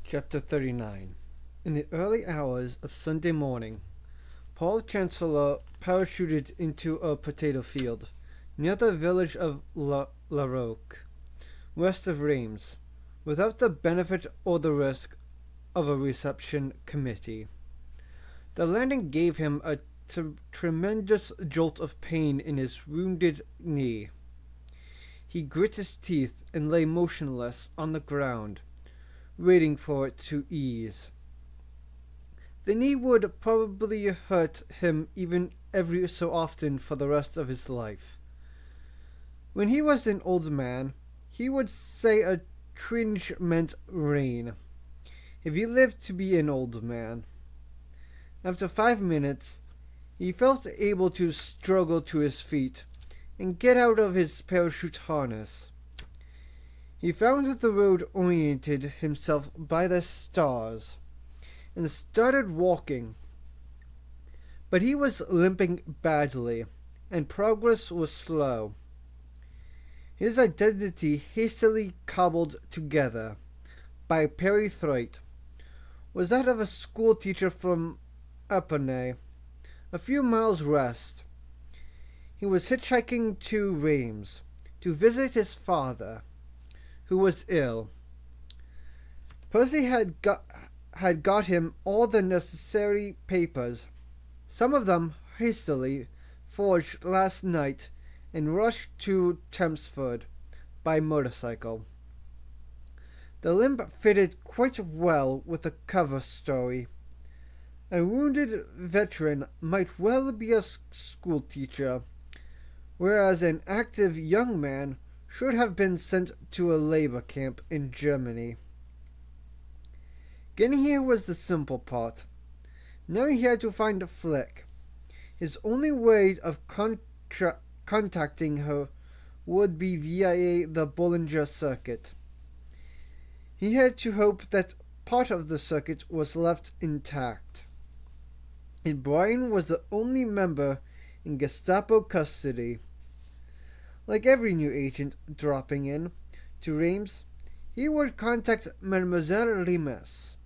Chapter 39. In the early hours of Sunday morning, Paul Chancellor parachuted into a potato field near the village of La Roque, west of Reims, without the benefit or the risk of a reception committee. The landing gave him a tremendous jolt of pain in his wounded knee. He grit his teeth and lay motionless on the ground, waiting for it to ease. The knee would probably hurt him even every so often for the rest of his life. When he was an old man, he would say a twinge meant rain, if he lived to be an old man. After 5 minutes, he felt able to struggle to his feet and get out of his parachute harness. He found the road oriented himself by the stars and started walking. But he was limping badly, and progress was slow. His identity, hastily cobbled together by Perry Throit, was that of a school teacher from Epernay, a few miles west. He was hitchhiking to Reims to visit his father, who was ill. Percy had got him all the necessary papers, some of them hastily forged last night, and rushed to Chelmsford by motorcycle. The limp fitted quite well with the cover story. A wounded veteran might well be a schoolteacher, whereas an active young man should have been sent to a labor camp in Germany. Getting here was the simple part. Now he had to find Flick. His only way of contacting her would be via the Bollinger Circuit. He had to hope that part of the circuit was left intact. And Brian was the only member in Gestapo custody. Like every new agent dropping in to Reims, he would contact Mademoiselle Limes.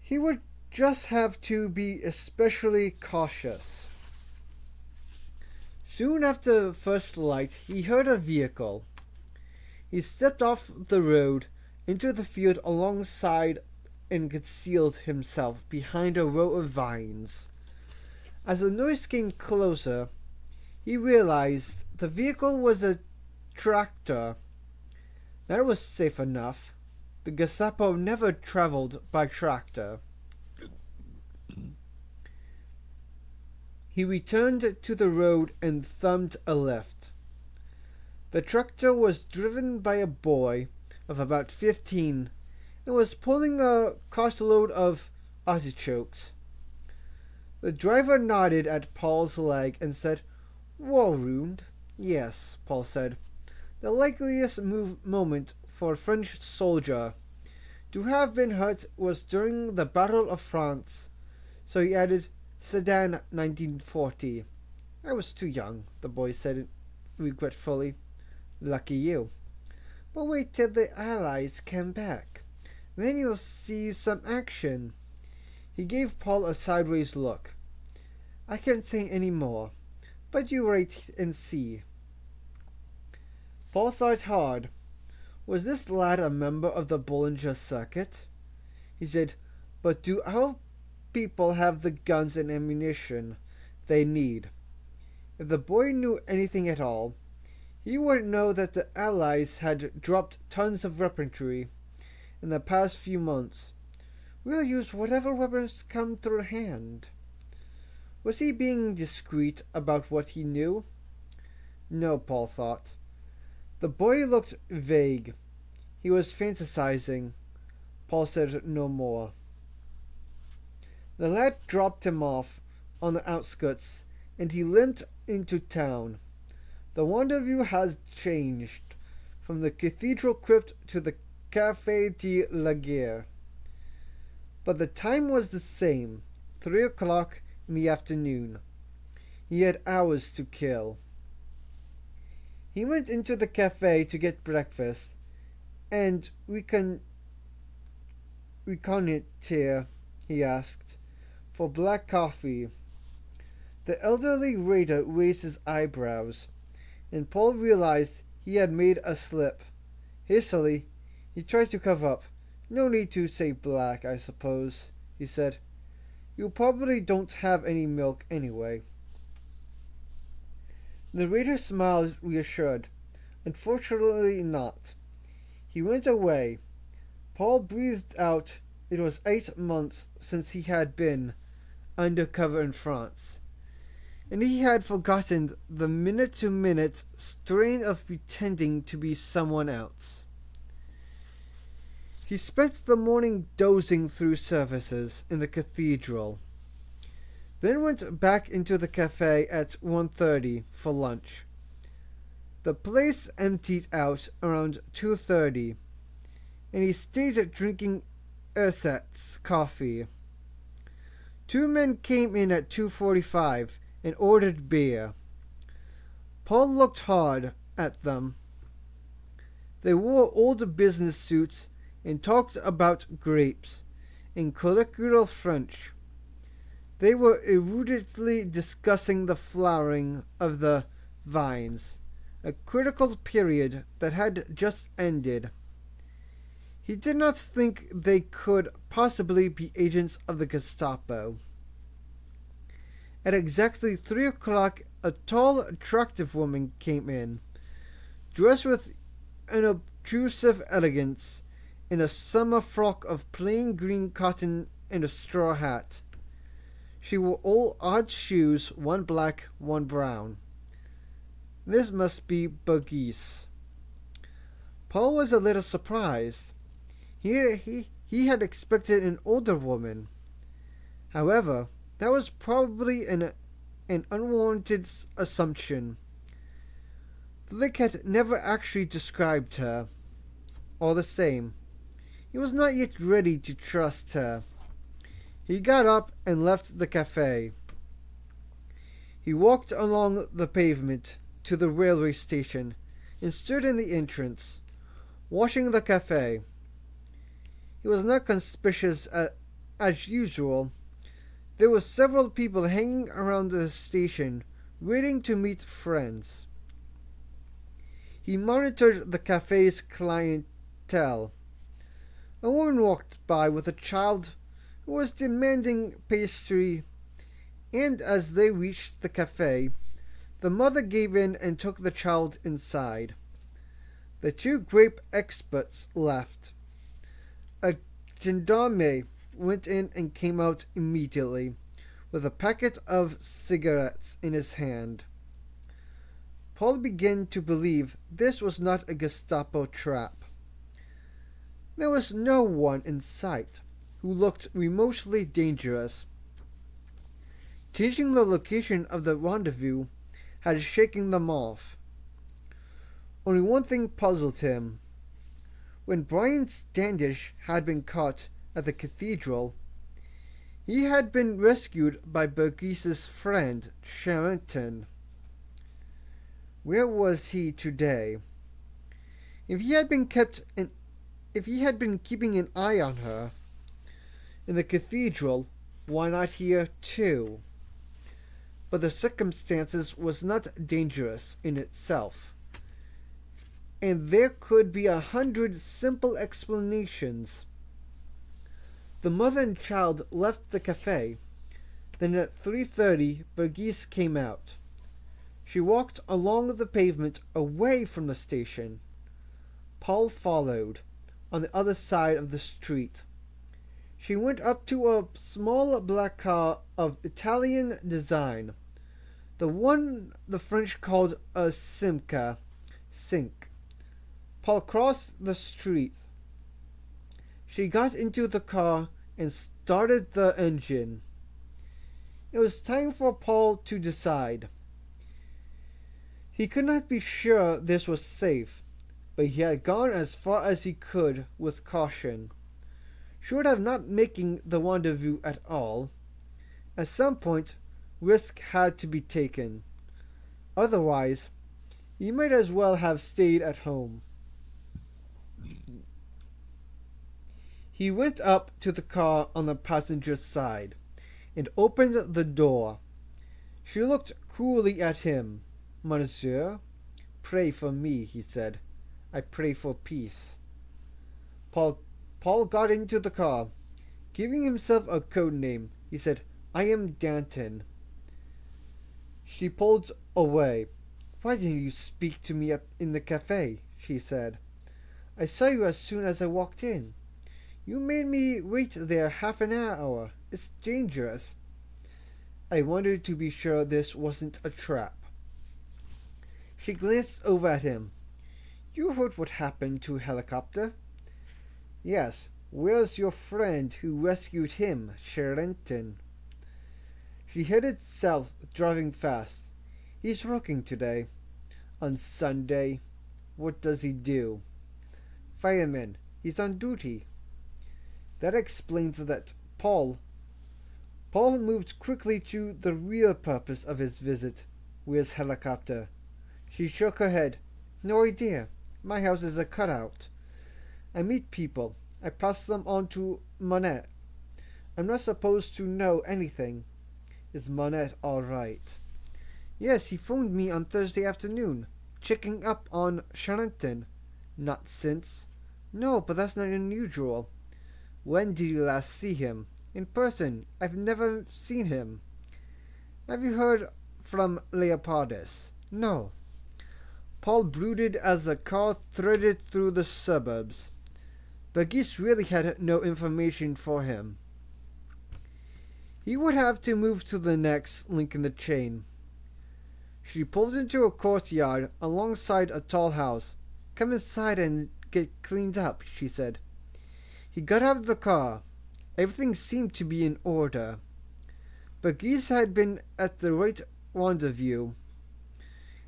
He would just have to be especially cautious. Soon after first light, he heard a vehicle. He stepped off the road into the field alongside and concealed himself behind a row of vines. As the noise came closer, he realized the vehicle was a tractor. That was safe enough. The Gestapo never traveled by tractor. He returned to the road and thumbed a left. The tractor was driven by a boy of about 15 and was pulling a cartload of artichokes. The driver nodded at Paul's leg and said, "War wound?" "Yes," Paul said. "The likeliest moment for a French soldier to have been hurt was during the Battle of France." So he added, "Sedan 1940. "I was too young," the boy said regretfully. "Lucky you. But wait till the Allies come back. Then you'll see some action." He gave Paul a sideways look. "I can't say any more, but you wait and see." Paul thought hard. Was this lad a member of the Bollinger Circuit? He said, "But do our people have the guns and ammunition they need?" If the boy knew anything at all, he would know that the Allies had dropped tons of weaponry in the past few months. "We'll use whatever weapons come to hand." Was he being discreet about what he knew? No, Paul thought. The boy looked vague. He was fantasizing. Paul said no more. The lad dropped him off on the outskirts, and he limped into town. The rendezvous had changed from the cathedral crypt to the Café de la Guerre. But the time was the same, 3 o'clock in the afternoon. He had hours to kill. He went into the cafe to get breakfast, and reconnoiter, he asked, for black coffee. The elderly waiter raised his eyebrows, and Paul realized he had made a slip. Hastily, he tried to cover up. "No need to say black, I suppose," he said. "You probably don't have any milk anyway." The waiter smiled, reassured. "Unfortunately not." He went away. Paul breathed out. It was 8 months since he had been undercover in France, and he had forgotten the minute-to-minute strain of pretending to be someone else. He spent the morning dozing through services in the cathedral, then went back into the cafe at 1:30 for lunch. The place emptied out around 2:30, and he stayed drinking Ersatz coffee. 2 men came in at 2:45 and ordered beer. Paul looked hard at them. They wore old business suits and talked about grapes in colloquial French. They were eruditely discussing the flowering of the vines, a critical period that had just ended. He did not think they could possibly be agents of the Gestapo. At exactly 3 o'clock, a tall, attractive woman came in, dressed with an obtrusive elegance, in a summer frock of plain green cotton and a straw hat. She wore all odd shoes, one black, one brown. This must be Bergis. Paul was a little surprised. He had expected an older woman. However, that was probably an unwarranted assumption. Flick had never actually described her. All the same, he was not yet ready to trust her. He got up and left the cafe. He walked along the pavement to the railway station and stood in the entrance, watching the cafe. He was not conspicuous as usual. There were several people hanging around the station, waiting to meet friends. He monitored the cafe's clientele. A woman walked by with a child who was demanding pastry, and as they reached the cafe, the mother gave in and took the child inside. The 2 grape experts left. A gendarme went in and came out immediately, with a packet of cigarettes in his hand. Paul began to believe this was not a Gestapo trap. There was no one in sight who looked remotely dangerous. Changing the location of the rendezvous had shaken them off. Only one thing puzzled him. When Brian Standish had been caught at the cathedral, he had been rescued by Bergis's friend, Charenton. Where was he today? If he had been keeping an eye on her in the cathedral, why not here too? But the circumstances was not dangerous in itself, and there could be 100 simple explanations. The mother and child left the cafe. Then at 3:30, Bergis came out. She walked along the pavement away from the station. Paul followed, on the other side of the street. She went up to a small black car of Italian design, the one the French called a Simca, sink. Paul crossed the street. She got into the car and started the engine. It was time for Paul to decide. He could not be sure this was safe, but he had gone as far as he could with caution, short of not making the rendezvous at all. At some point, risk had to be taken. Otherwise, he might as well have stayed at home. He went up to the car on the passenger's side and opened the door. She looked coolly at him. "Monsieur, pray for me," he said. "I pray for peace." Paul got into the car. Giving himself a code name, he said, "I am Danton." She pulled away. "Why didn't you speak to me in the cafe?" she said. "I saw you as soon as I walked in. You made me wait there half an hour. It's dangerous." "I wanted to be sure this wasn't a trap." She glanced over at him. "You heard what happened to Helicopter?" "Yes. Where's your friend who rescued him, Sherrington?" She headed south, driving fast. "He's working today." "On Sunday? What does he do?" "Fireman. He's on duty." That explains that. Paul moved quickly to the real purpose of his visit. "Where's Helicopter?" She shook her head. "No idea. My house is a cutout. I meet people. I pass them on to Monette. I'm not supposed to know anything." "Is Monette all right?" "Yes, he phoned me on Thursday afternoon, checking up on Sherrington." "Not since?" "No, but that's not unusual." "When did you last see him?" "In person. I've never seen him." "Have you heard from Leopardus?" "No." Paul brooded as the car threaded through the suburbs. Bergis really had no information for him. He would have to move to the next link in the chain. She pulled into a courtyard alongside a tall house. "Come inside and get cleaned up," she said. He got out of the car. Everything seemed to be in order. Bergis had been at the right rendezvous.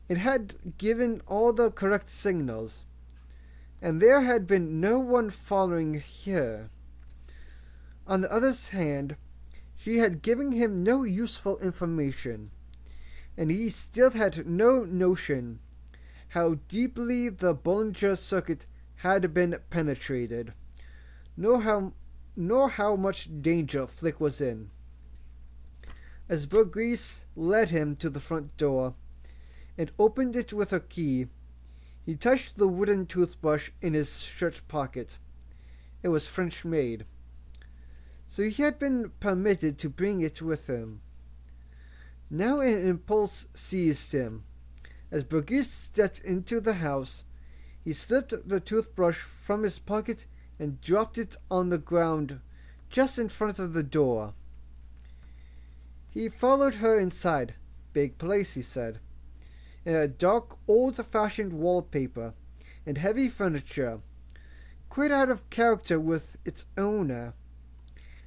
It had given all the correct signals, and there had been no one following her. On the other hand, she had given him no useful information, and he still had no notion how deeply the Bollinger Circuit had been penetrated, nor how much danger Flick was in. As Bergis led him to the front door and opened it with her key, he touched the wooden toothbrush in his shirt pocket. It was French-made, so he had been permitted to bring it with him. Now an impulse seized him. As Bergis stepped into the house, he slipped the toothbrush from his pocket and dropped it on the ground just in front of the door. He followed her inside. "Big place," he said. "It had dark, old-fashioned wallpaper and heavy furniture, quite out of character with its owner.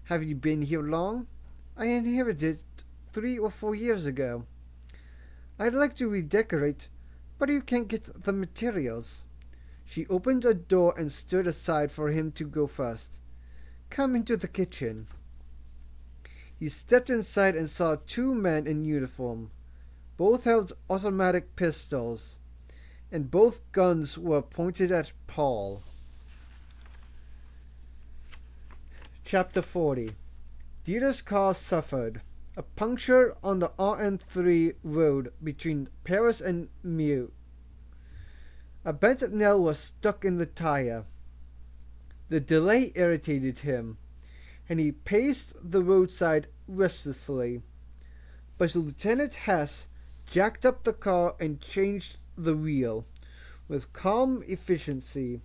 Have you been here long?" "I inherited it 3 or 4 years ago." "I'd like to redecorate, but you can't get the materials." She opened a door and stood aside for him to go first. "Come into the kitchen." He stepped inside and saw 2 men in uniform. Both held automatic pistols, and both guns were pointed at Paul. Chapter 40. Dieter's car suffered. A puncture on the RN3 road between Paris and Meaux. A bent nail was stuck in the tire. The delay irritated him, and he paced the roadside restlessly. But Lieutenant Hess jacked up the car and changed the wheel with calm efficiency,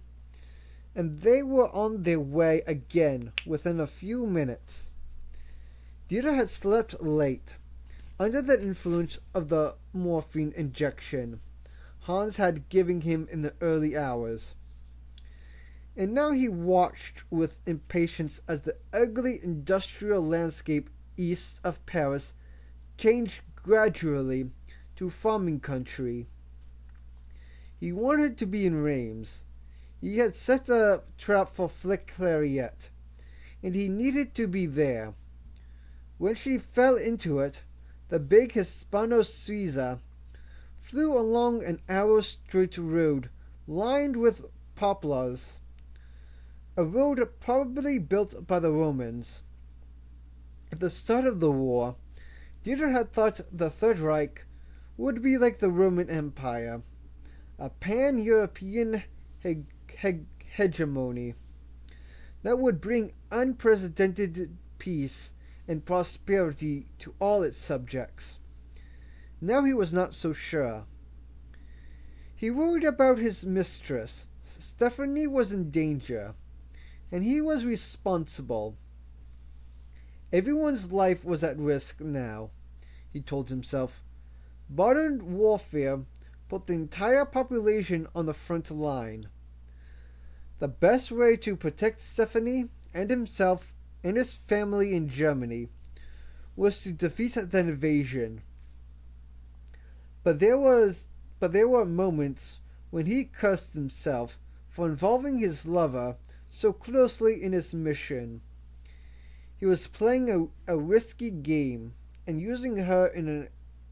and they were on their way again within a few minutes. Dieter had slept late, under the influence of the morphine injection Hans had given him in the early hours. And now he watched with impatience as the ugly industrial landscape east of Paris changed gradually to farming country. He wanted to be in Reims. He had set a trap for Flick Clariette, and he needed to be there. When she fell into it, the big Hispano-Suiza flew along an arrow straight road lined with poplars. a road probably built by the Romans. At the start of the war, Dieter had thought the Third Reich would be like the Roman Empire, a pan-European hegemony that would bring unprecedented peace and prosperity to all its subjects. Now he was not so sure. He worried about his mistress. Stephanie was in danger, and he was responsible. Everyone's life was at risk now, he told himself. Modern warfare put the entire population on the front line. The best way to protect Stephanie and himself and his family in Germany was to defeat the invasion. But there were moments when he cursed himself for involving his lover so closely in his mission. He was playing a risky game and using her in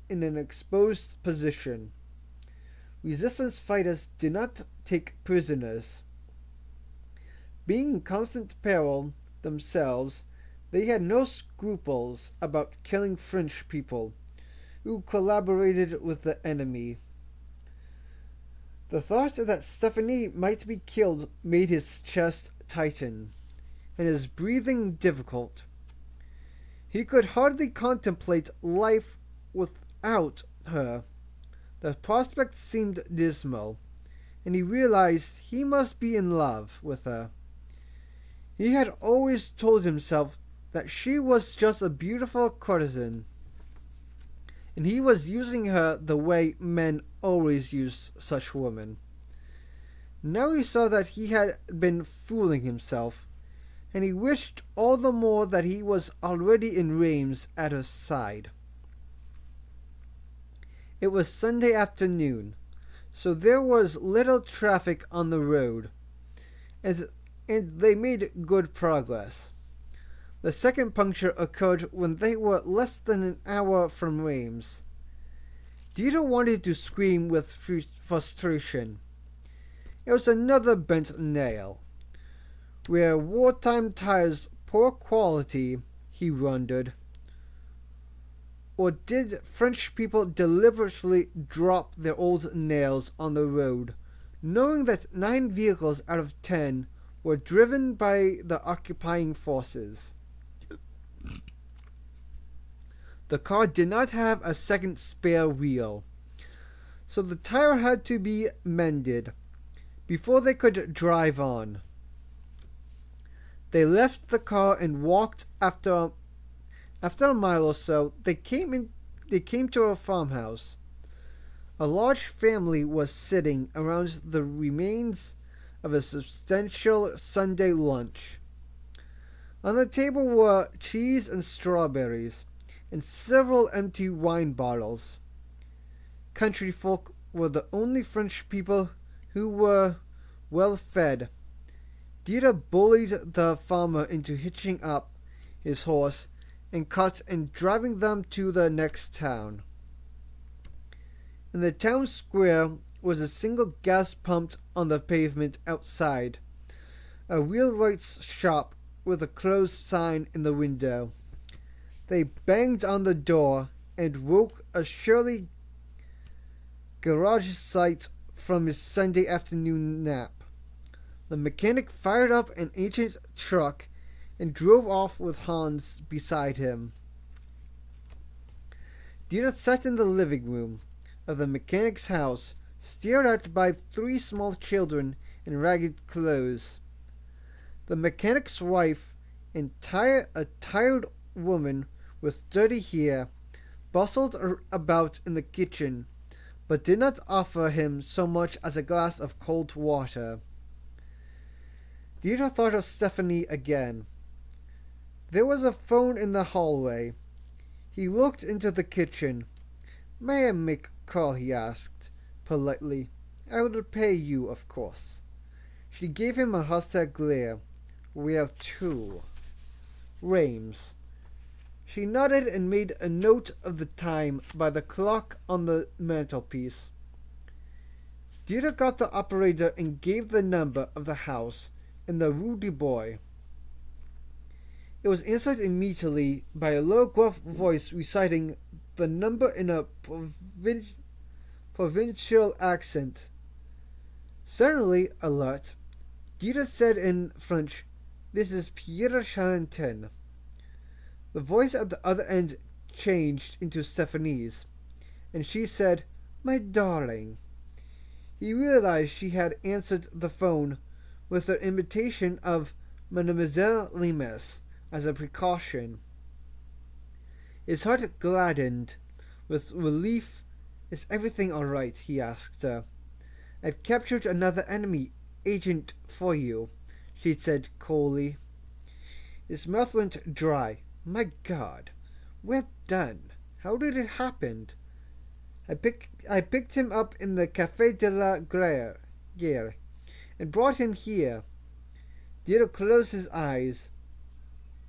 an exposed position. Resistance fighters did not take prisoners. Being in constant peril themselves, they had no scruples about killing French people who collaborated with the enemy. The thought that Stephanie might be killed made his chest tighten, and his breathing difficult. He could hardly contemplate life without her. The prospect seemed dismal, and he realized he must be in love with her. He had always told himself that she was just a beautiful courtesan, and he was using her the way men always use such women. Now he saw that he had been fooling himself, and he wished all the more that he was already in Reims at her side. It was Sunday afternoon, so there was little traffic on the road, and they made good progress. The second puncture occurred when they were less than an hour from Reims. Dieter wanted to scream with frustration. It was another bent nail. Were wartime tires poor quality, he wondered. Or did French people deliberately drop their old nails on the road, knowing that 9 vehicles out of 10 were driven by the occupying forces? The car did not have a second spare wheel, so the tire had to be mended before they could drive on. They left the car and walked. After a mile or so, they came to a farmhouse. A large family was sitting around the remains of a substantial Sunday lunch. On the table were cheese and strawberries, and several empty wine bottles. Country folk were the only French people who were well fed. Dieter bullied the farmer into hitching up his horse and cart and driving them to the next town. In the town square was a single gas pump on the pavement outside, a wheelwright's shop with a closed sign in the window. They banged on the door and woke a Shirley garage sight from his Sunday afternoon nap. The mechanic fired up an ancient truck and drove off with Hans beside him. Dieter sat in the living room of the mechanic's house, stared at by 3 small children in ragged clothes. The mechanic's wife, a tired woman with dirty hair, bustled about in the kitchen, but did not offer him so much as a glass of cold water. Dieter thought of Stephanie again. There was a phone in the hallway. He looked into the kitchen. "May I make a call?" he asked, politely. "I will pay you, of course." She gave him a hostile glare. "Where to?" "Reims." She nodded and made a note of the time by the clock on the mantelpiece. Dieter got the operator and gave the number of the house and the Rudy boy. It was answered immediately by a low, gruff voice reciting the number in a provincial accent. Suddenly alert, Dita said in French, "This is Pierre Charenton." The voice at the other end changed into Stephanie's, and she said, "My darling." He realized she had answered the phone with her imitation of Mademoiselle Limes as a precaution. His heart gladdened with relief. "Is everything all right?" he asked her. "I've captured another enemy agent for you," she said coldly. His mouth went dry. "My God, well done. How did it happen?" I picked him up in the Café de la Guerre and brought him here." Dido closed his eyes.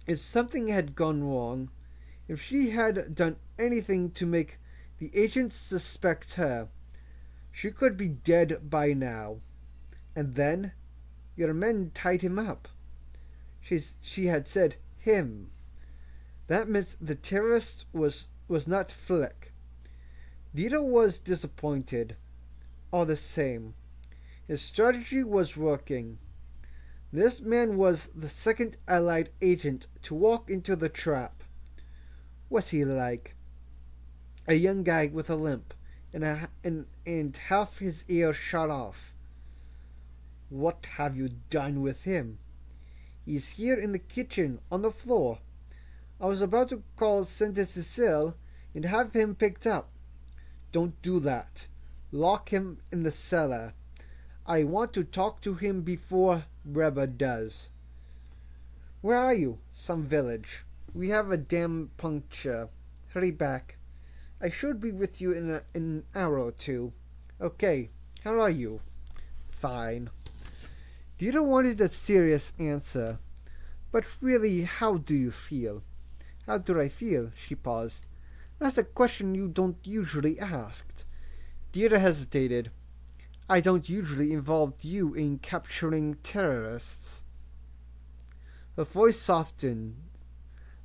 If something had gone wrong, if she had done anything to make the agents suspect her, she could be dead by now. And then, "Your men tied him up." She had said, "him." That meant the terrorist was not Flick. Dido was disappointed. All the same, his strategy was working. This man was the second Allied agent to walk into the trap. What's he like? A young guy with a limp and half his ear shot off. What have you done with him? He's here in the kitchen, on the floor. I was about to call Saint Cecile and have him picked up. Don't do that. Lock him in the cellar. I want to talk to him before Reba does. Where are you? Some village. We have a damn puncture. Hurry back. I should be with you in an hour or two. Okay, how are you? Fine. Dita wanted a serious answer. But really, how do you feel? How do I feel? She paused. That's a question you don't usually ask. Dita hesitated. I don't usually involve you in capturing terrorists. Her voice softened.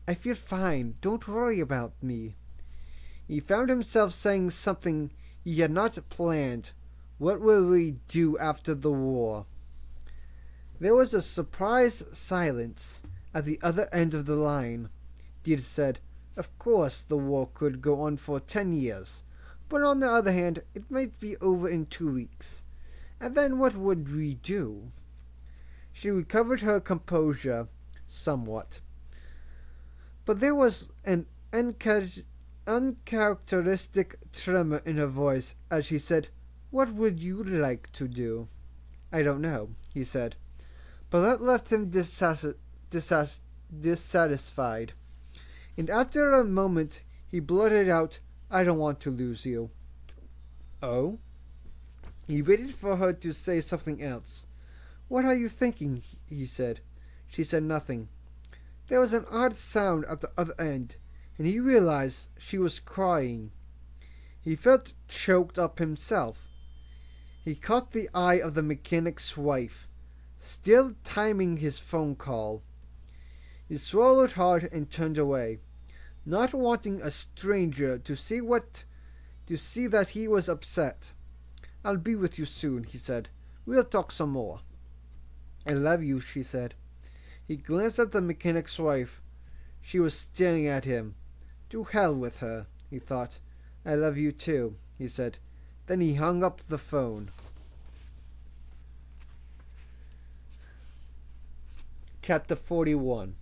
I feel fine. Don't worry about me. He found himself saying something he had not planned. What will we do after the war? There was a surprised silence at the other end of the line. Dita said, Of course the war could go on for 10 years, but on the other hand, it might be over in 2 weeks. And then what would we do? She recovered her composure somewhat. But there was an uncharacteristic tremor in her voice as she said, What would you like to do? I don't know, he said. But that left him dissatisfied. And after a moment, he blurted out, I don't want to lose you. Oh? He waited for her to say something else. What are you thinking? He said. She said nothing. There was an odd sound at the other end, and he realized she was crying. He felt choked up himself. He caught the eye of the mechanic's wife, still timing his phone call. He swallowed hard and turned away, not wanting a stranger to see that he was upset. I'll be with you soon, he said. We'll talk some more. I love you, she said. He glanced at the mechanic's wife. She was staring at him. To hell with her, he thought. I love you too, he said. Then he hung up the phone. Chapter 41.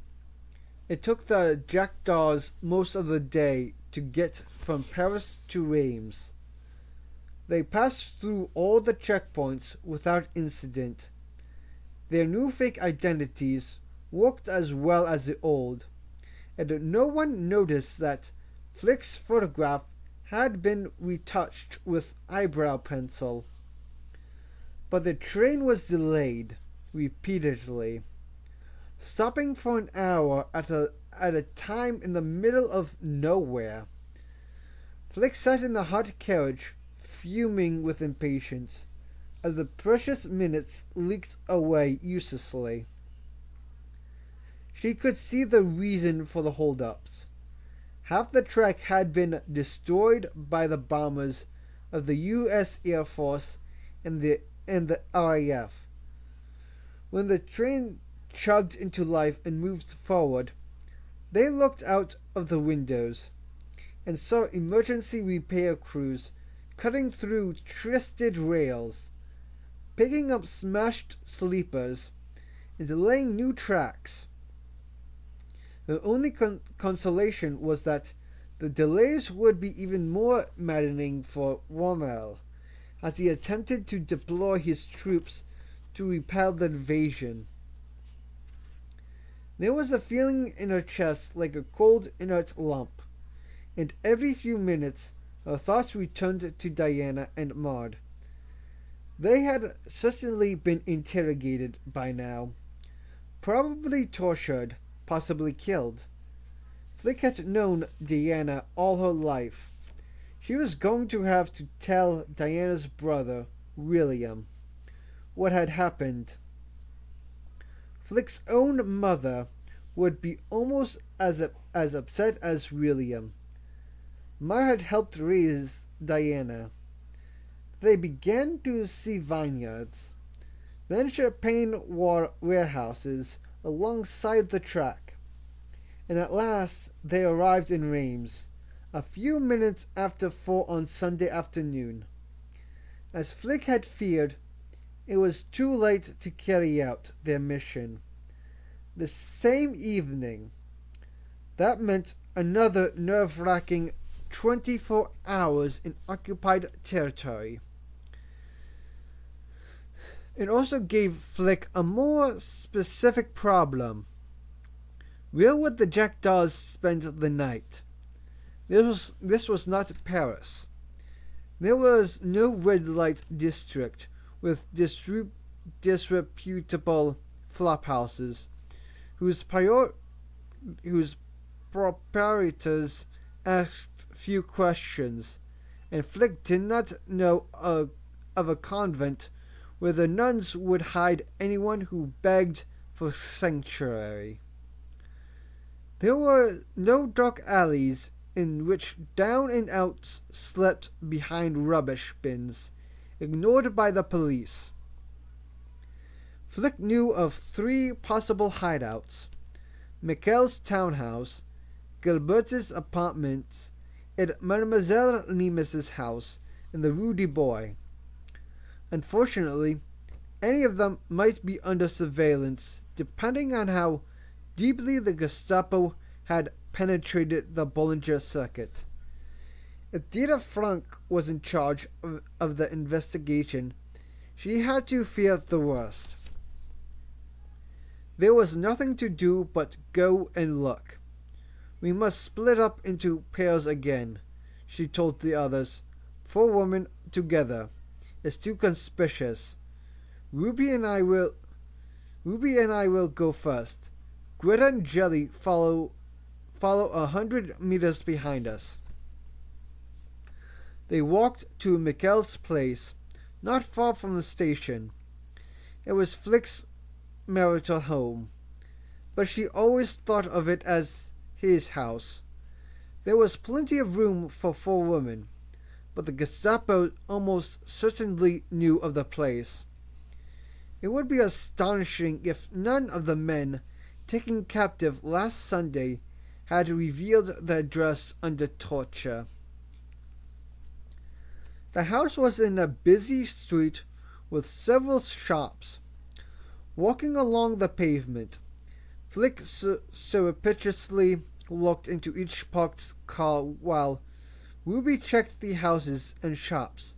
It took the Jackdaws most of the day to get from Paris to Reims. They passed through all the checkpoints without incident. Their new fake identities worked as well as the old, and no one noticed that Flick's photograph had been retouched with eyebrow pencil. But the train was delayed repeatedly, stopping for an hour at a time in the middle of nowhere. Flick sat in the hot carriage, fuming with impatience. as the precious minutes leaked away uselessly. She could see the reason for the holdups. Half the track had been destroyed by the bombers of the U.S. Air Force and the RAF. When the train chugged into life and moved forward, they looked out of the windows and saw emergency repair crews cutting through twisted rails, picking up smashed sleepers, and laying new tracks. The only consolation was that the delays would be even more maddening for Rommel as he attempted to deploy his troops to repel the invasion. There was a feeling in her chest like a cold, inert lump, and every few minutes her thoughts returned to Diana and Maud. They had certainly been interrogated by now, probably tortured, possibly killed. Flick had known Diana all her life. She was going to have to tell Diana's brother, William, what had happened. Flick's own mother would be almost as upset as William. Ma had helped raise Diana. They began to see vineyards, then champagne warehouses alongside the track, and at last they arrived in Reims, a few minutes after 4 on Sunday afternoon. As Flick had feared, it was too late to carry out their mission. The same evening, that meant another nerve-wracking 24 hours in occupied territory. It also gave Flick a more specific problem. Where would the Jackdaws spend the night? This was not Paris. There was no red light district with disreputable flophouses whose proprietors asked few questions, and Flick did not know of a convent where the nuns would hide anyone who begged for sanctuary. There were no dark alleys in which down and outs slept behind rubbish bins, ignored by the police. Flick knew of 3 possible hideouts: Michael's townhouse, Gilbert's apartments, and Mademoiselle Nemes's house in the Rue du Bois. Unfortunately, any of them might be under surveillance, depending on how deeply the Gestapo had penetrated the Bollinger Circuit. If Dita Frank was in charge of the investigation, she had to fear the worst. There was nothing to do but go and look. We must split up into pairs again, she told the others. 4 women together is too conspicuous. Ruby and I will go first. Greta and Jelly follow 100 meters behind us. They walked to Michael's place, not far from the station. It was Flick's marital home, but she always thought of it as his house. There was plenty of room for 4 women, but the Gestapo almost certainly knew of the place. It would be astonishing if none of the men taken captive last Sunday had revealed the address under torture. The house was in a busy street with several shops. Walking along the pavement, Flick surreptitiously looked into each parked car while Ruby checked the houses and shops.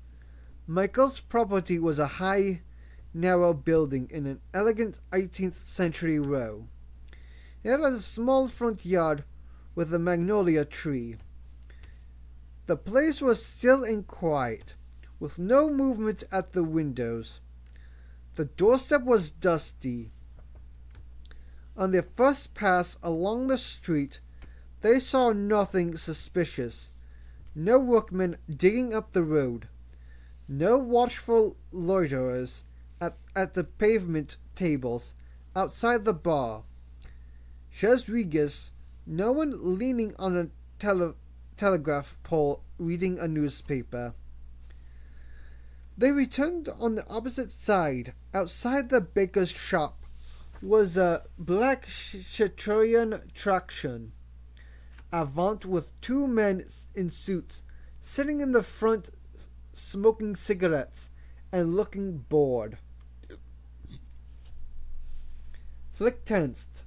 Michael's property was a high, narrow building in an elegant 18th century row. It had a small front yard with a magnolia tree. The place was still and quiet, with no movement at the windows. The doorstep was dusty. On their first pass along the street, they saw nothing suspicious. No workmen digging up the road. No watchful loiterers at the pavement tables outside the bar. Rodriguez, no one leaning on a telegraph pole reading a newspaper. They returned on the opposite side. Outside the baker's shop was a black Citroën traction Avant with two men in suits sitting in the front smoking cigarettes and looking bored. Flick tensed.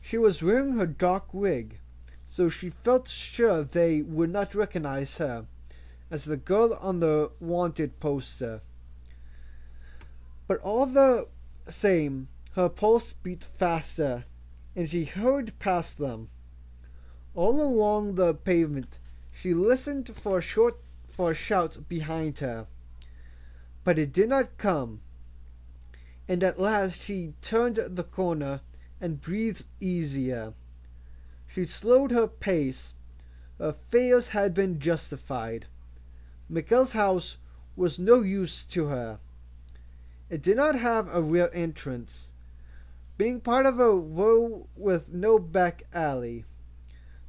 She was wearing her dark wig, so she felt sure they would not recognize her as the girl on the wanted poster. But all the same, her pulse beat faster, and she hurried past them. All along the pavement, she listened for a shout behind her, but it did not come. And at last she turned the corner and breathed easier. She slowed her pace. Her fears had been justified. Mikhail's house was no use to her. It did not have a rear entrance, being part of a row with no back alley.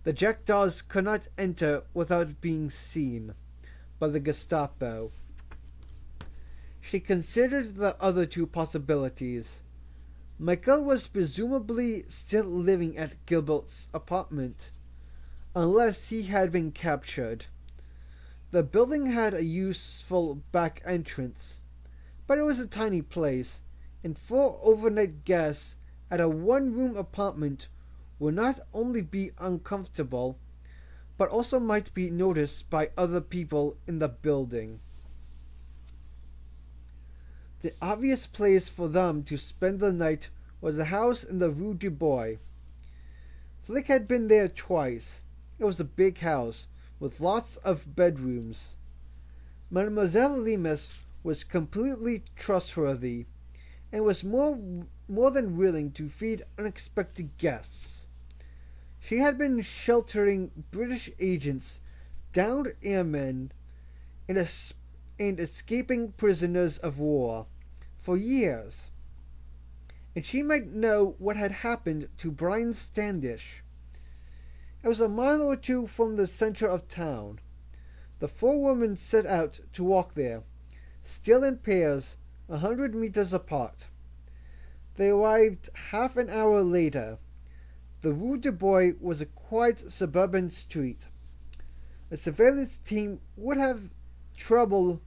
The Jackdaws could not enter without being seen by the Gestapo. She considered the other two possibilities. Michael was presumably still living at Gilbert's apartment, unless he had been captured. The building had a useful back entrance, but it was a tiny place, and 4 overnight guests at a one-room apartment would not only be uncomfortable, but also might be noticed by other people in the building. The obvious place for them to spend the night was the house in the Rue du Bois. Flick had been there twice. It was a big house, with lots of bedrooms. Mademoiselle Lemus was completely trustworthy, and was more than willing to feed unexpected guests. She had been sheltering British agents, downed airmen, and escaping prisoners of war for years, and she might know what had happened to Brian Standish. It was a mile or two from the center of town. The 4 women set out to walk there, still in pairs, 100 meters apart. They arrived half an hour later. The Rue du Bois was a quiet suburban street. A surveillance team would have trouble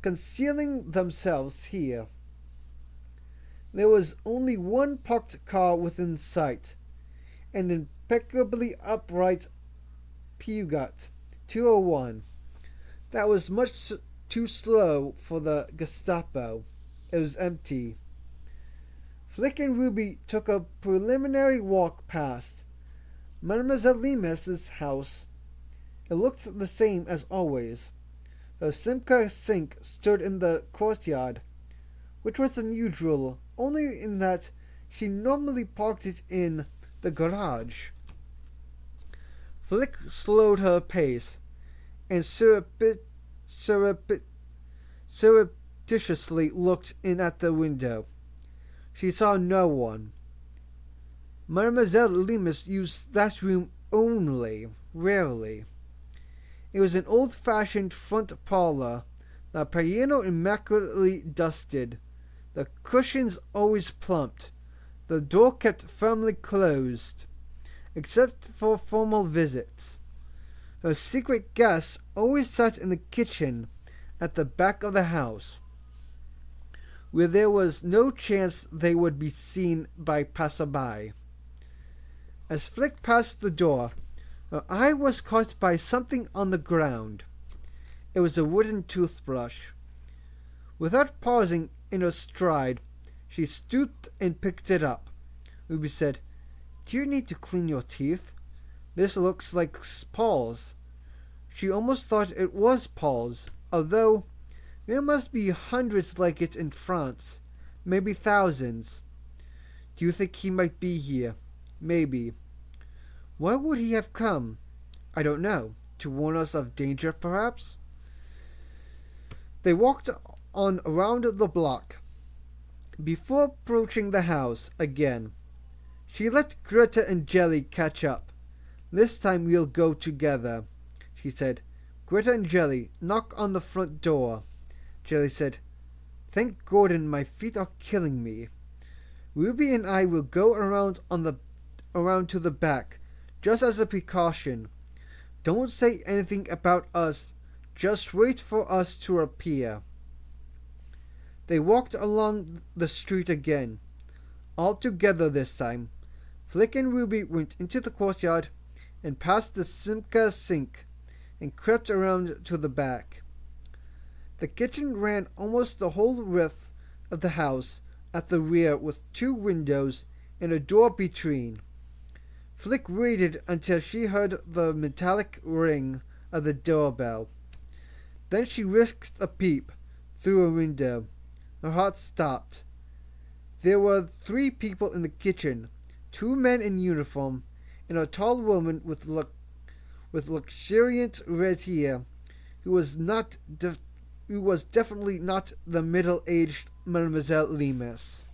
concealing themselves here. There was only one parked car within sight, an impeccably upright Peugeot 201 that was much too slow for the Gestapo. It was empty. Flick and Ruby took a preliminary walk past Mademoiselle Lemus's house. It looked the same as always. Her Simca sink stood in the courtyard, which was unusual only in that she normally parked it in the garage. Flick slowed her pace and surreptitiously looked in at the window. She saw no one. Mademoiselle Lemus used that room only, rarely. It was an old-fashioned front parlor, the piano immaculately dusted, the cushions always plumped, the door kept firmly closed, except for formal visits. Her secret guests always sat in the kitchen at the back of the house, where there was no chance they would be seen by passerby. As Flick passed the door, her eye was caught by something on the ground. It was a wooden toothbrush. Without pausing in her stride, she stooped and picked it up. Ruby said, "Do you need to clean your teeth? This looks like Paul's." She almost thought it was Paul's, although there must be hundreds like it in France, maybe thousands. "Do you think he might be here?" "Maybe." "Why would he have come?" "I don't know. To warn us of danger, perhaps?" They walked on around the block. Before approaching the house again, she let Greta and Jelly catch up. "This time we'll go together," she said. "Greta and Jelly, knock on the front door." Jelly said, "Thank Gordon, my feet are killing me. Ruby and I will go around to the back, just as a precaution. Don't say anything about us. Just wait for us to appear." They walked along the street again, all together this time. Flick and Ruby went into the courtyard and past the Simca sink and crept around to the back. The kitchen ran almost the whole width of the house at the rear with 2 windows and a door between. Flick waited until she heard the metallic ring of the doorbell. Then she risked a peep through a window. Her heart stopped. There were 3 people in the kitchen, 2 men in uniform, and a tall woman with luxuriant red hair, who was definitely not the middle-aged Mademoiselle Lemus.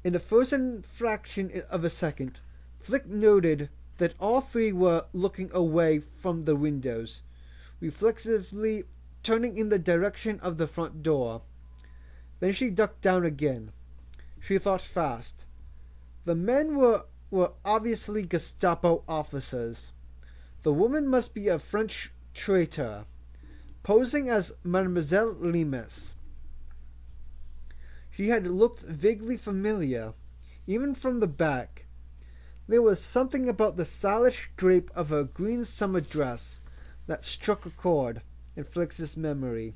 In the frozen fraction of a second, Flick noted that all 3 were looking away from the windows, reflexively turning in the direction of the front door. Then she ducked down again. She thought fast. The men were obviously Gestapo officers. The woman must be a French traitor, posing as Mademoiselle Lemus. She had looked vaguely familiar, even from the back. There was something about the stylish drape of her green summer dress that struck a chord in Flick's memory.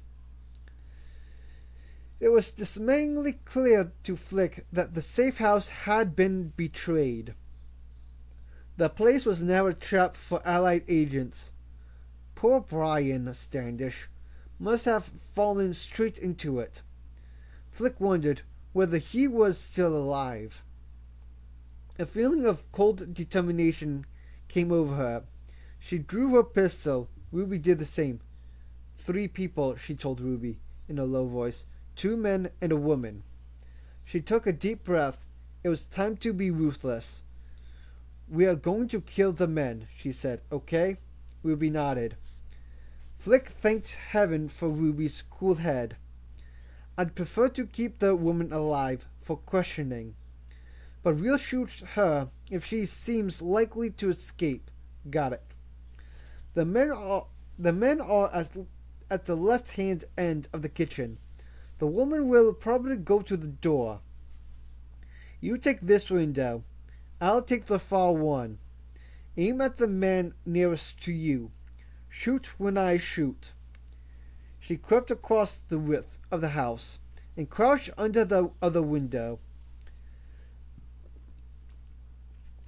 It was dismayingly clear to Flick that the safe house had been betrayed. The place was now a trap for Allied agents. Poor Brian Standish must have fallen straight into it. Flick wondered whether he was still alive. A feeling of cold determination came over her. She drew her pistol. Ruby did the same. 3 people, she told Ruby in a low voice. 2 men and a woman. She took a deep breath. It was time to be ruthless. "We are going to kill the men," she said. "Okay?" Ruby nodded. Flick thanked heaven for Ruby's cool head. "I'd prefer to keep the woman alive for questioning. But we'll shoot her if she seems likely to escape." "Got it." The men are at the left-hand end of the kitchen. The woman will probably go to the door. You take this window. I'll take the far one. Aim at the man nearest to you. Shoot when I shoot." She crept across the width of the house and crouched under the other window.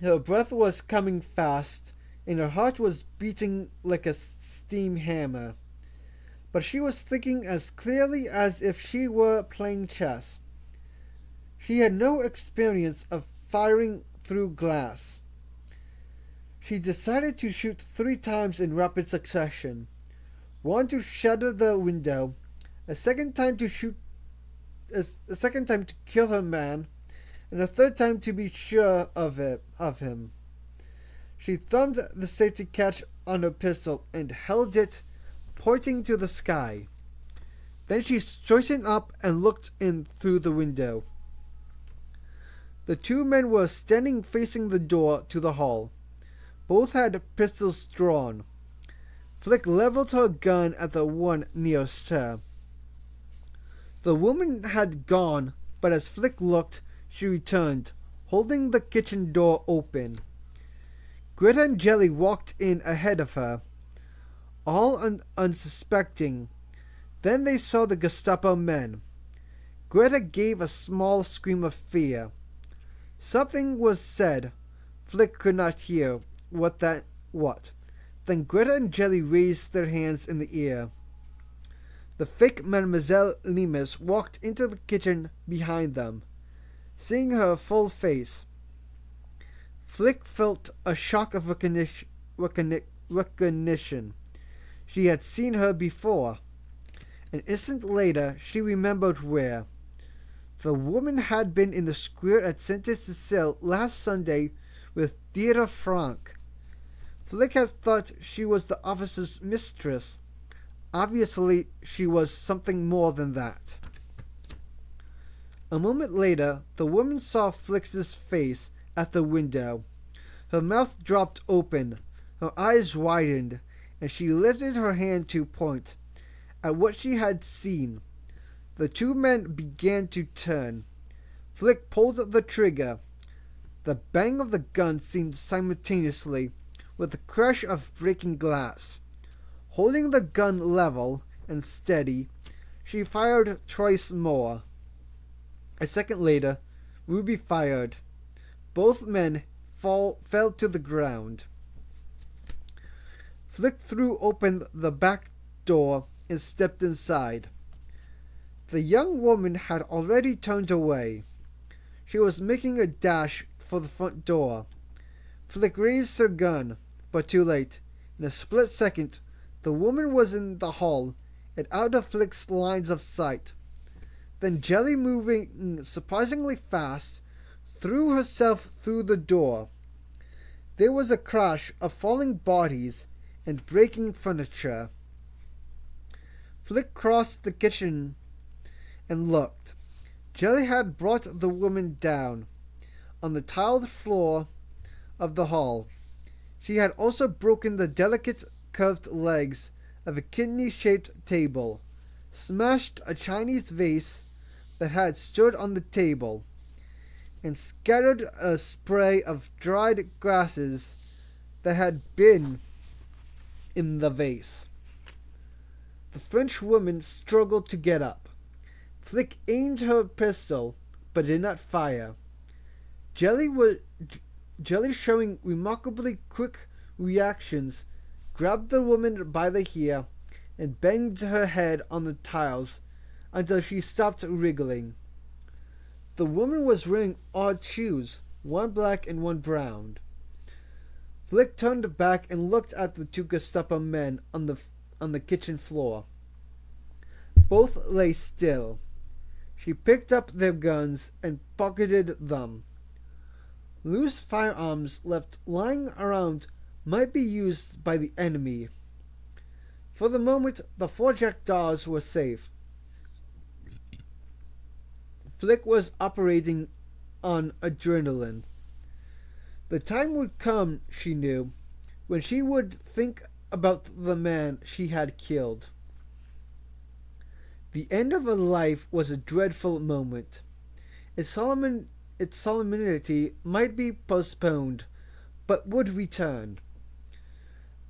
Her breath was coming fast, and her heart was beating like a steam hammer. But she was thinking as clearly as if she were playing chess. She had no experience of firing through glass. She decided to shoot 3 times in rapid succession. 1 to shatter the window, a second time to kill her man, and a 3rd time to be sure of him. She thumbed the safety catch on her pistol and held it, pointing to the sky. Then she straightened up and looked in through the window. The 2 men were standing facing the door to the hall. Both had pistols drawn. Flick leveled her gun at the one nearest her. The woman had gone, but as Flick looked, she returned, holding the kitchen door open. Greta and Jelly walked in ahead of her, all unsuspecting. Then they saw the Gestapo men. Greta gave a small scream of fear. Something was said. Flick could not hear what. Then Greta and Jelly raised their hands in the air. The fake Mademoiselle Lemus walked into the kitchen behind them. Seeing her full face, Flick felt a shock of recognition. She had seen her before. An instant later, she remembered where. The woman had been in the square at Saint-Cecile last Sunday with Theodore Frank. Flick had thought she was the officer's mistress. Obviously, she was something more than that. A moment later, the woman saw Flick's face at the window. Her mouth dropped open, her eyes widened, and she lifted her hand to point at what she had seen. The two men began to turn. Flick pulled the trigger. The bang of the gun seemed simultaneously with the crash of breaking glass. Holding the gun level and steady, she fired twice more. A second later, Ruby fired. Both men fell to the ground. Flick threw open the back door and stepped inside. The young woman had already turned away. She was making a dash for the front door. Flick raised her gun, but too late. In a split second, the woman was in the hall and out of Flick's lines of sight. Then Jelly, moving surprisingly fast, threw herself through the door. There was a crash of falling bodies and breaking furniture. Flick crossed the kitchen and looked. Jelly had brought the woman down on the tiled floor of the hall. She had also broken the delicate curved legs of a kidney-shaped table, smashed a Chinese vase that had stood on the table, and scattered a spray of dried grasses that had been in the vase. The French woman struggled to get up. Flick aimed her pistol, but did not fire. Jelly, showing remarkably quick reactions, grabbed the woman by the hair and banged her head on the tiles until she stopped wriggling. The woman was wearing odd shoes, one black and one brown. Flick turned back and looked at the two Gestapo men on the kitchen floor. Both lay still. She picked up their guns and pocketed them. Loose firearms left lying around might be used by the enemy. For the moment, the 4 Jackdaws were safe. Flick was operating on adrenaline. The time would come, she knew, when she would think about the man she had killed. The end of her life was a dreadful moment. Its solemnity might be postponed, but would return.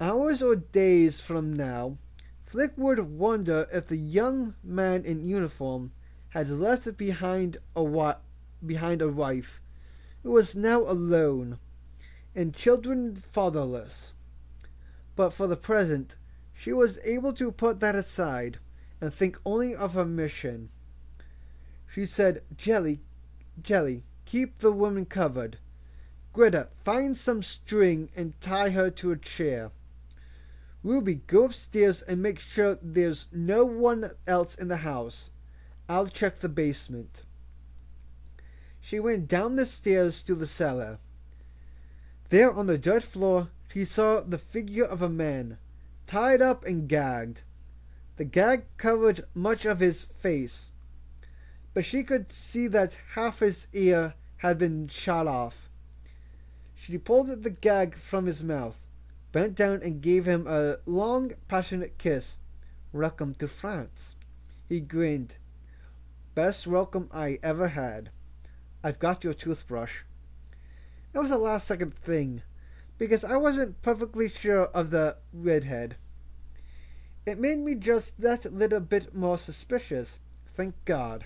Hours or days from now, Flick would wonder if the young man in uniform had left behind a wife who was now alone, and children fatherless. But for the present, she was able to put that aside and think only of her mission. She said, Jelly, keep the woman covered. Greta, find some string and tie her to a chair. Ruby, go upstairs and make sure there's no one else in the house. I'll check the basement. She went down the stairs to the cellar. There on the dirt floor, she saw the figure of a man, tied up and gagged. The gag covered much of his face, but she could see that half his ear had been shot off. She pulled the gag from his mouth, bent down and gave him a long, passionate kiss. Welcome to France. He grinned. Best welcome I ever had. I've got your toothbrush. It was a last-second thing, because I wasn't perfectly sure of the redhead. It made me just that little bit more suspicious, thank God.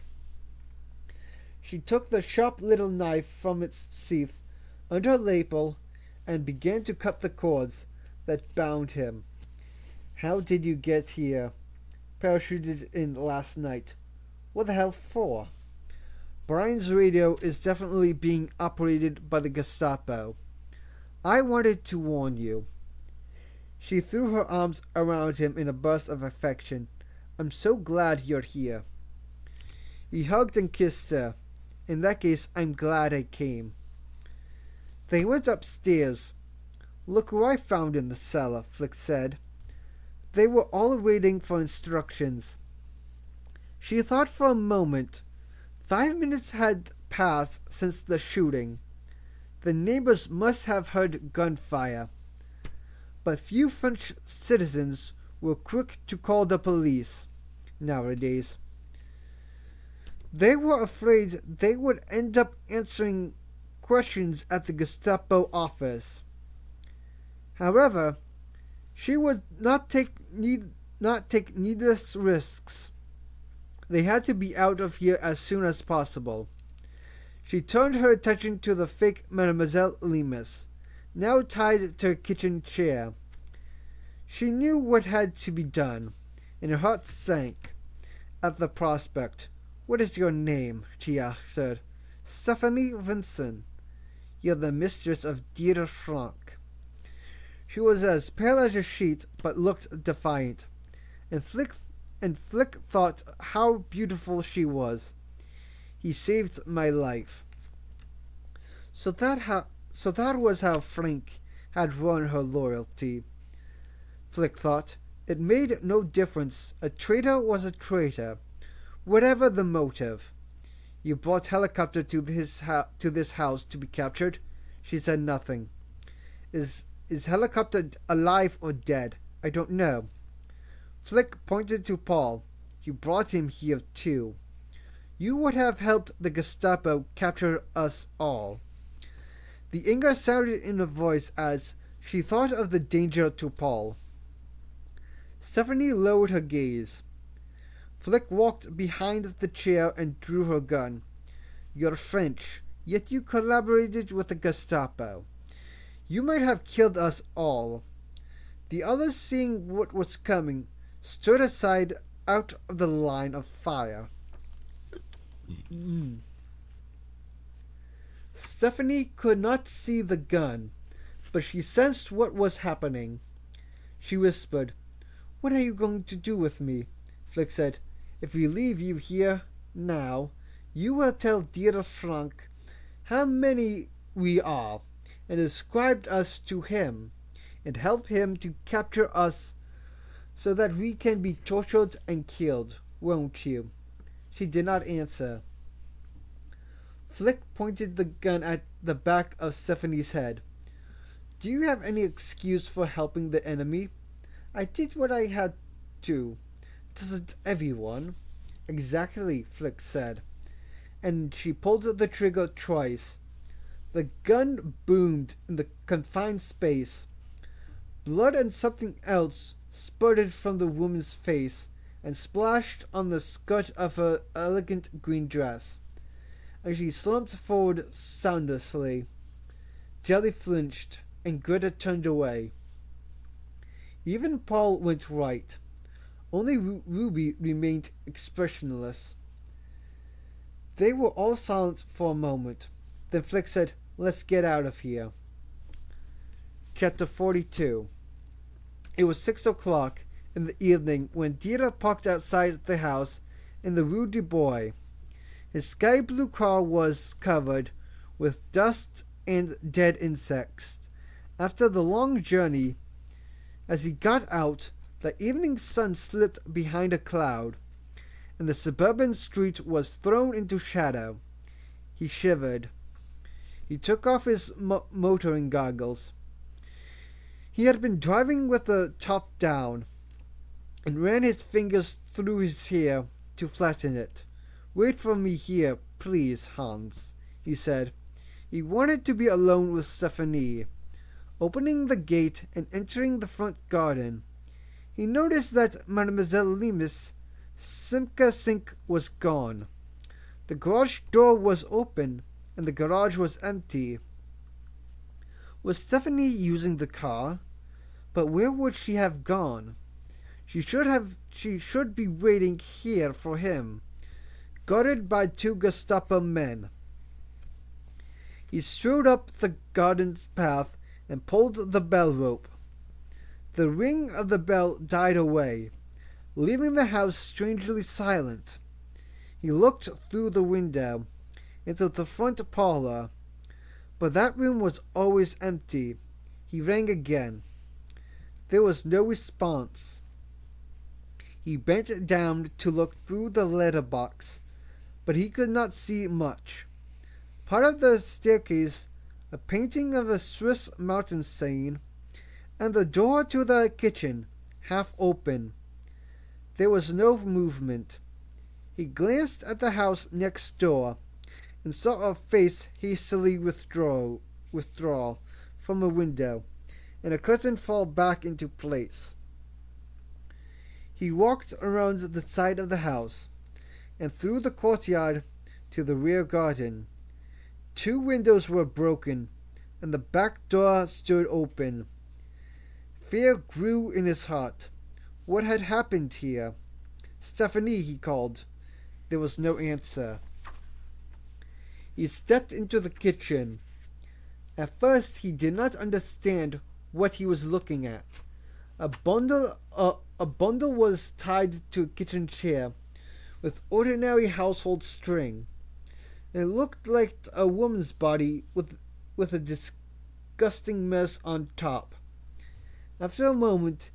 She took the sharp little knife from its sheath under her lapel and began to cut the cords that bound him. How did you get here? Parachuted in last night. What the hell for? Brian's radio is definitely being operated by the Gestapo. I wanted to warn you. She threw her arms around him in a burst of affection I'm so glad you're here." He hugged and kissed her. "In that case, I'm glad I came." They went upstairs. "Look who I found in the cellar," Flick said. They were all waiting for instructions. She thought for a moment. 5 minutes had passed since the shooting. The neighbors must have heard gunfire. But few French citizens were quick to call the police nowadays. They were afraid they would end up answering questions at the Gestapo office. However, she would not take needless risks. They had to be out of here as soon as possible. She turned her attention to the fake Mademoiselle Lemus, now tied to a kitchen chair. She knew what had to be done, and her heart sank at the prospect. "What is your name?" she asked her. "Stephanie Vincent. You're the mistress of Dear Franck." She was as pale as a sheet, but looked defiant, and Flick thought how beautiful she was. "He saved my life." So that was how Frank had won her loyalty. Flick thought. It made no difference. A traitor was a traitor, whatever the motive. "You brought helicopter to this house to be captured?" She said nothing. Is helicopter alive or dead?" "I don't know." Flick pointed to Paul. "You brought him here too. You would have helped the Gestapo capture us all." The anger sounded in her voice as she thought of the danger to Paul. Stephanie lowered her gaze. Flick walked behind the chair and drew her gun. "You're French, yet you collaborated with the Gestapo. You might have killed us all." The others, seeing what was coming, stood aside out of the line of fire. Stephanie could not see the gun, but she sensed what was happening. She whispered, "What are you going to do with me?" Flick said, "If we leave you here now, you will tell Dear Franck how many we are, and ascribe us to him, and help him to capture us so that we can be tortured and killed, won't you?" She did not answer. Flick pointed the gun at the back of Stephanie's head. "Do you have any excuse for helping the enemy? I did what I had to. Doesn't everyone?" "Exactly," Flick said, and she pulled the trigger twice. The gun boomed in the confined space. Blood and something else spurted from the woman's face and splashed on the skirt of her elegant green dress, and she slumped forward soundlessly. Jelly flinched, and Greta turned away. Even Paul went white. Only Ruby remained expressionless. They were all silent for a moment. Then Flick said, "Let's get out of here." Chapter 42. It was 6 o'clock in the evening when Dieter parked outside the house in the Rue du Bois. His sky blue car was covered with dust and dead insects. After the long journey, as he got out, the evening sun slipped behind a cloud, and the suburban street was thrown into shadow. He shivered. He took off his motoring goggles. He had been driving with the top down, and ran his fingers through his hair to flatten it. "Wait for me here, please, Hans," he said. He wanted to be alone with Stephanie. Opening the gate and entering the front garden, he noticed that Mademoiselle Lemus' Simca sink was gone. The garage door was open, and the garage was empty. Was Stephanie using the car? But where would she have gone? She should be waiting here for him, guarded by 2 Gestapo men. He strode up the garden path and pulled the bell rope. The ring of the bell died away. leaving the house strangely silent. He looked through the window into the front parlor, but that room was always empty. He rang again. There was no response. He bent down to look through the letterbox, but he could not see much. Part of the staircase, a painting of a Swiss mountain scene, and the door to the kitchen, half open. There was no movement. He glanced at the house next door, and saw a face hastily withdraw from a window, and a curtain fall back into place. He walked around the side of the house, and through the courtyard to the rear garden. 2 windows were broken, and the back door stood open. Fear grew in his heart. What had happened here? "Stephanie," he called. There was no answer. He stepped into the kitchen. At first he did not understand what he was looking at. A bundle was tied to a kitchen chair with ordinary household string. It looked like a woman's body with a disgusting mess on top. After a moment,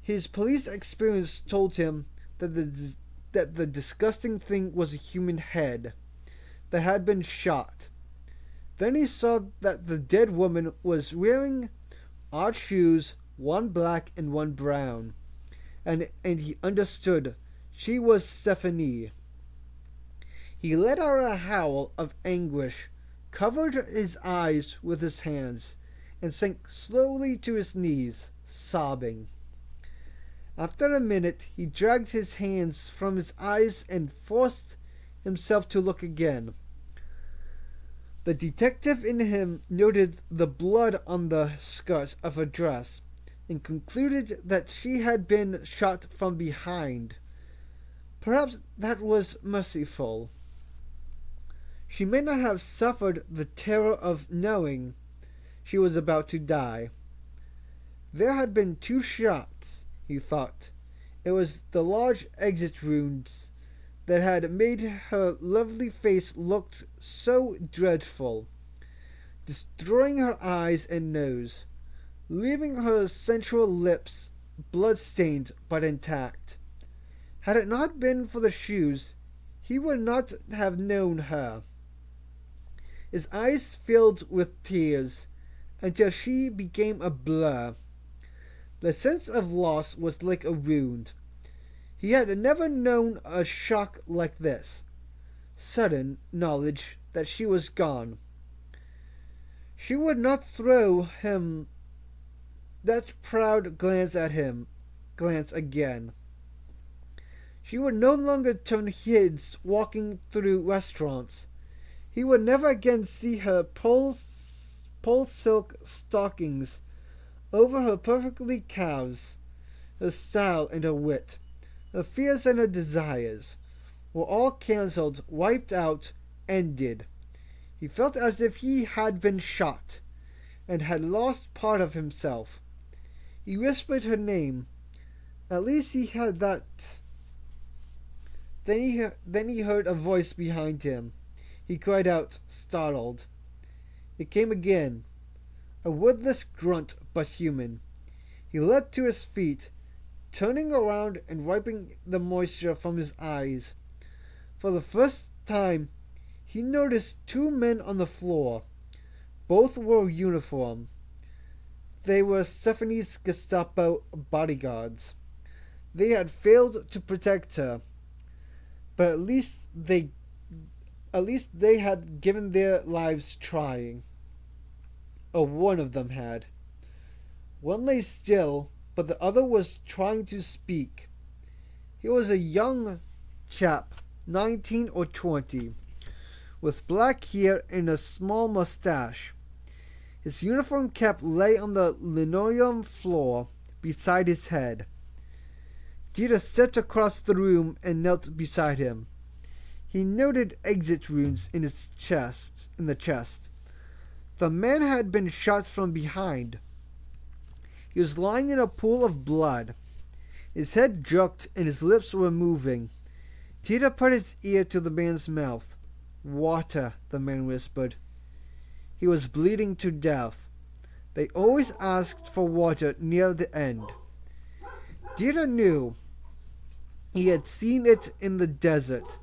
his police experience told him that the disgusting thing was a human head that had been shot. Then he saw that the dead woman was wearing odd shoes, one black and one brown, and he understood she was Stephanie. He let out a howl of anguish, covered his eyes with his hands, and sank slowly to his knees, sobbing. After a minute, he dragged his hands from his eyes and forced himself to look again. The detective in him noted the blood on the skirt of her dress and concluded that she had been shot from behind. Perhaps that was merciful. She may not have suffered the terror of knowing she was about to die. There had been 2 shots, he thought. It was the large exit wounds that had made her lovely face look so dreadful, destroying her eyes and nose, leaving her sensual lips blood-stained but intact. Had it not been for the shoes, he would not have known her. His eyes filled with tears until she became a blur. The sense of loss was like a wound. He had never known a shock like this. Sudden knowledge that she was gone. She would not throw him that proud glance again. She would no longer turn heads walking through restaurants. He would never again see her pole silk stockings over her perfectly calves. Her style and her wit, her fears and her desires, were all cancelled, wiped out, ended. He felt as if he had been shot, and had lost part of himself. He whispered her name. At least he had that. Then he heard a voice behind him. He cried out, startled. It came again, a wordless grunt but human. He leapt to his feet, turning around and wiping the moisture from his eyes. For the first time, he noticed 2 men on the floor. Both wore uniform. They were Stephanie's Gestapo bodyguards. They had failed to protect her, but at least they had given their lives trying. Or one of them had. One lay still, but the other was trying to speak. He was a young chap, 19 or 20, with black hair and a small mustache. His uniform cap lay on the linoleum floor beside his head. Dieter stepped across the room and knelt beside him. He noted exit wounds in the chest. The man had been shot from behind. He was lying in a pool of blood. His head jerked and his lips were moving. Dieter put his ear to the man's mouth. "Water," the man whispered. He was bleeding to death. They always asked for water near the end. Dieter knew. He had seen it in the desert.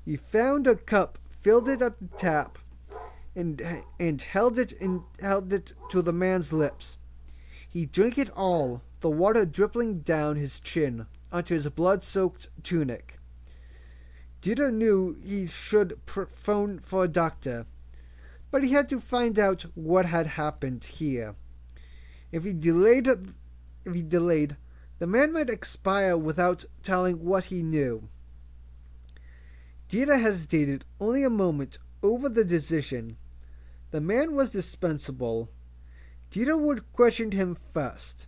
He found a cup, filled it at the tap, and held it to the man's lips. He drank it all, the water dripping down his chin onto his blood-soaked tunic. Dieter knew he should phone for a doctor, but he had to find out what had happened here. If he delayed, the man might expire without telling what he knew. Dieter hesitated only a moment over the decision. The man was dispensable. Dieter would question him first,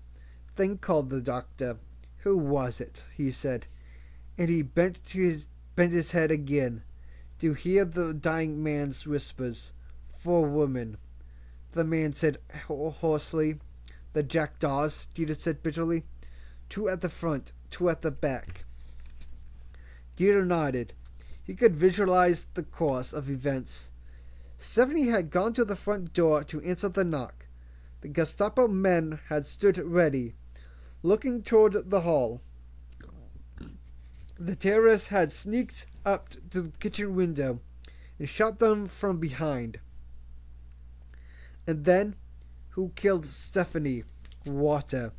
then called the doctor. "Who was it?" he said, and he bent his head again to hear the dying man's whispers. "For a woman," the man said hoarsely. "The Jackdaws," Dieter said bitterly. "Two at the front, two at the back." Dieter nodded. He could visualize the course of events. Stephanie had gone to the front door to answer the knock. The Gestapo men had stood ready, looking toward the hall. The terrorists had sneaked up to the kitchen window and shot them from behind. And then, who killed Stephanie? Water.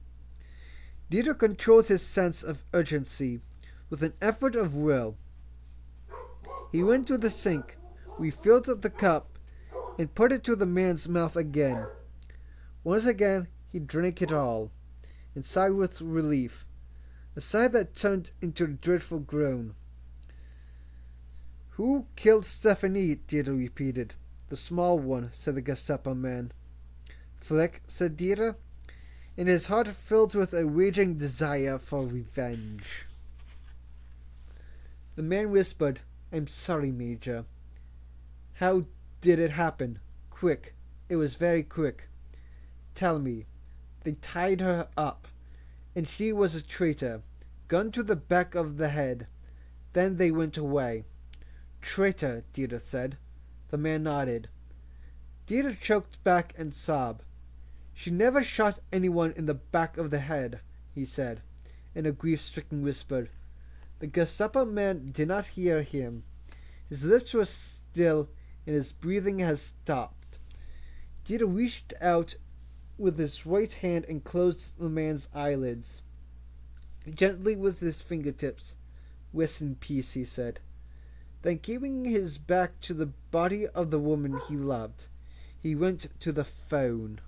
Dieter controlled his sense of urgency with an effort of will. He went to the sink, refilled the cup, and put it to the man's mouth again. Once again, he drank it all, and sighed with relief, a sigh that turned into a dreadful groan. "Who killed Stephanie?" Dieter repeated. "The small one," said the Gestapo man. "Flick," said Dieter, and his heart filled with a raging desire for revenge. The man whispered, "I'm sorry, Major." "How did it happen?" "Quick. It was very quick." "Tell me." "They tied her up, and she was a traitor. Gun to the back of the head. Then they went away." "Traitor," Dieter said. The man nodded. Dieter choked back and sobbed. "She never shot anyone in the back of the head," he said, in a grief-stricken whisper. The Gestapo man did not hear him. His lips were still, and his breathing had stopped. Dieter reached out with his right hand and closed the man's eyelids. Gently with his fingertips. "Rest in peace," he said. Then, keeping his back to the body of the woman he loved, he went to the phone.